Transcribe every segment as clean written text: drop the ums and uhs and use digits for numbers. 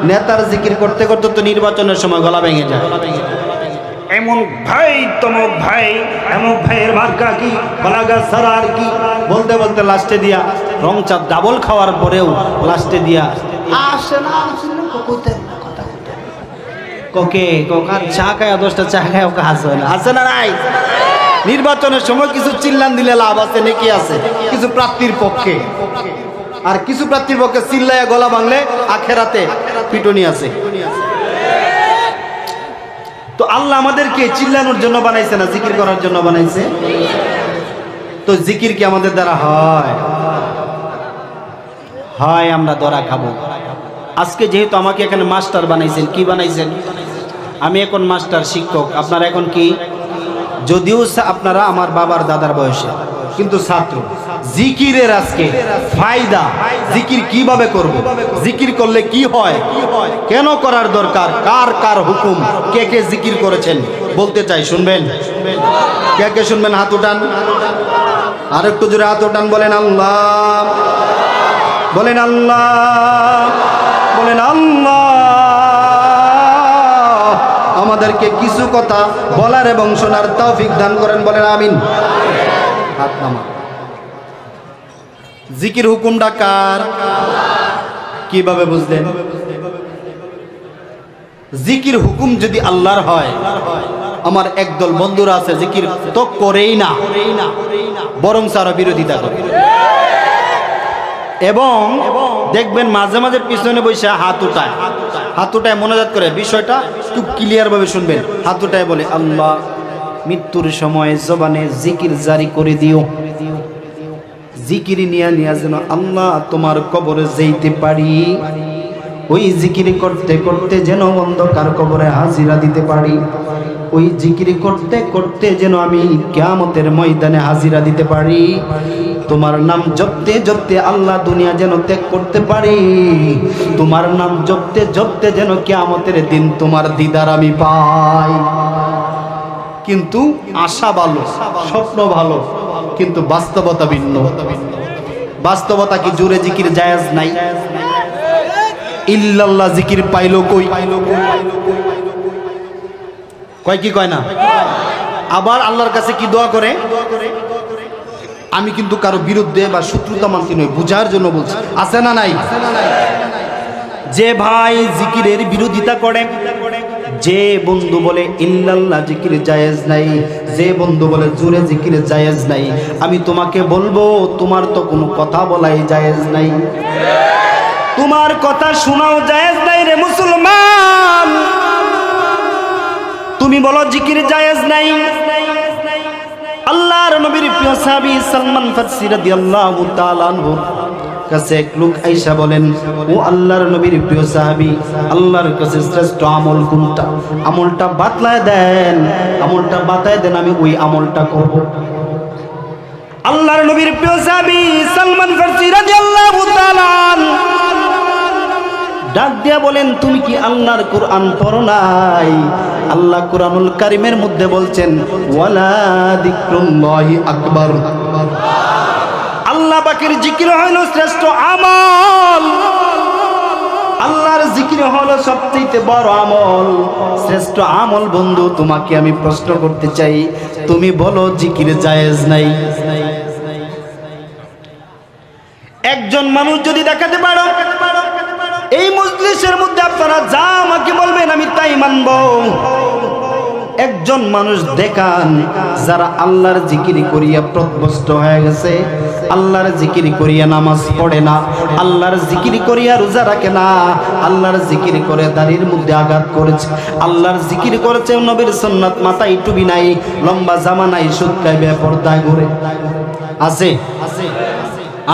নেতার জিকির করতে করতে তো নির্বাচনের সময় গলা ভেঙে যায়। এমন ভাই তমক ভাই এমক ভাইয়ের মার্কা কি বলাগা সারার কি বলতে বলতে লাস্টে দিয়া রং চা ডাবল খাওয়ার পরেও লাস্টে দিয়া আসে না কোকে কোকার চা খায় 10টা চা খায় ওকে হাসে না, আছে না নাই? নির্বাচনের সময় কিছু চিল্লান দিলে লাভ আছে নাকি আছে কিছু প্রার্থীর পক্ষে, আর কিছু প্রার্থীর পক্ষে চিল্লায়া গলা ভাঙলে আখেরাতে পিটুনি আছে। তো আল্লাহ আমাদেরকে চিল্লানোর জন্য বানাইছে না জিকির করার জন্য বানাইছে? তো জিকির কি আমাদের দ্বারা হয়? হয়, আমরা ধরা খাবো। আজকে যেহেতু আমাকে এখানে মাস্টার বানাইছেন, কি বানাইছেন? আমি এখন মাস্টার শিক্ষক, আপনারা এখন কি? যদিও আপনারা আমার বাবার দাদার বয়সে, কিন্তু ছাত্র। জিকিরের আজকে ফায়দা, জিকির কিভাবে করব, জিকির করলে কি হয়, কেন করার দরকার, কার কার হুকুম, কে কে জিকির করেছেন বলতে চাই। শুনবেন? কে কে শুনবেন? হাত উঠান, আর একটু জোরে হাত উঠান। বলেন আল্লাহ, বলেন আল্লাহ, বলেন আল্লাহ। আমাদেরকে কিছু কথা বলার এবং শোনার তৌফিক দান করেন, বলেন আমিন। হাত নামা। জিকির হুকুমটা কার, কিভাবে বুঝলেন? জিকির হুকুম যদি আল্লাহর হয়, আমার একদল বন্ধুরা আছে জিকির তো করেই না, বরং আরো বিরোধিতা করে, এবং দেখবেন মাঝে মাঝে পিছনে বসে হাত উঠায়, হাত উঠায় মোনাজাত করে। বিষয়টা খুব ক্লিয়ার ভাবে শুনবেন। হাত উঠায় বলে, আল্লাহ মৃত্যুর সময় জবানে জিকির জারি করে দিও, জিকির নিয়া নিয়া যেন আল্লাহ তোমার কবরে যেতে পারি, ওই জিকির করতে করতে যেন অন্ধকার কবরে হাজিরা দিতে পারি, ওই জিকির করতে করতে যেন আমি কিয়ামতের ময়দানে হাজিরা দিতে পারি, তোমার নাম জপতে জপতে আল্লাহ দুনিয়া যেন ত্যাগ করতে পারি, তোমার নাম জপতে জপতে যেন কিয়ামতের দিন তোমার দিদার আমি পাই। কিন্তু আশা ভালো, স্বপ্ন ভালো, কিন্তু বাস্তবতা ভিন্ন। বাস্তবতা কি জোরে জিকির জায়েজ নাই? ইল্লাল্লাহ জিকির পাইলো কই? কয় কি কয় না? আবার আল্লাহর কাছে কি দোয়া করে? আমি কিন্তু কারো বিরুদ্ধে বা শত্রুতা মানতে নই, বুঝার জন্য বলছি। আছে না নাই? যে ভাই জিকিরের বিরোধিতা করে, যে বন্ধু বলে ইল্লাল্লাহ জিকির জায়েজ নাই, যে বন্ধু বলে জোরে জিকির জায়েজ নাই, আমি তোমাকে বলবো তোমার তো কোনো কথা বলাই জায়েজ নাই, তোমার কথা শোনাও জায়েজ নাই রে মুসলমান। তুমি বলো জিকির জায়েজ নাই। আল্লাহর নবীর প্রিয় সাহাবী সালমান ফারসি রাদিয়াল্লাহু তাআলা আনহু কাছে এক লোক আয়েশা বলেন, ও আল্লাহর নবীর প্রিয় সাহাবী, আল্লাহর কাছে শ্রেষ্ঠ আমল কোনটা? আমলটা বাতলায় দেন, আমলটা বাতায় দেন, আমি ওই আমলটা করব। আল্লাহর নবীর প্রিয় সাহাবী সালমান ফারসি রাদিয়াল্লাহু তাআলা ডাক দিয়া বলেন, তুমি কি আল্লাহর কোরআন পড়ো নাই? আল্লাহ কোরআনুল কারীমের মধ্যে বলছেন, ওয়ালা যিকরুল্লাহি আকবার। আল্লাহ পাকের জিকির হলো শ্রেষ্ঠ আমল, আল্লাহর জিকির হলো সবচেয়ে বড় আমল, শ্রেষ্ঠ আমল। বন্ধু তোমাকে আমি প্রশ্ন করতে চাই, তুমি বলো জিকির জায়েজ নাই? একজন মানুষ যদি দেখাতে পারো এই মজলিসের মধ্যে, আপনারা যা আমাকে বলবেন আমি তাই মানব। একজন মানুষ দেখান যারা আল্লাহর জিকির করিয়া প্রত্যস্ত হয়ে গেছে, আল্লাহর জিকির করিয়া নামাজ পড়ে না, আল্লাহর জিকির করিয়া রোজা রাখে না, আল্লাহর জিকির করে দাড়ির মধ্যে আঘাত করেছে, আল্লাহর জিকির করেছে নবীর সুন্নাত, মাথায় টুপি নাই, লম্বা জামা নাই, সুদ খায়, বেপরদায় ঘুরে। আছে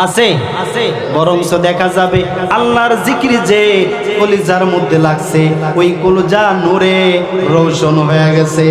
আছে আছে, বরংস দেখা যাবে আল্লাহর জিকির যে কলিজার মধ্যে লাগছে, ওই কলিজা নূরে রোশন হয়ে গেছে।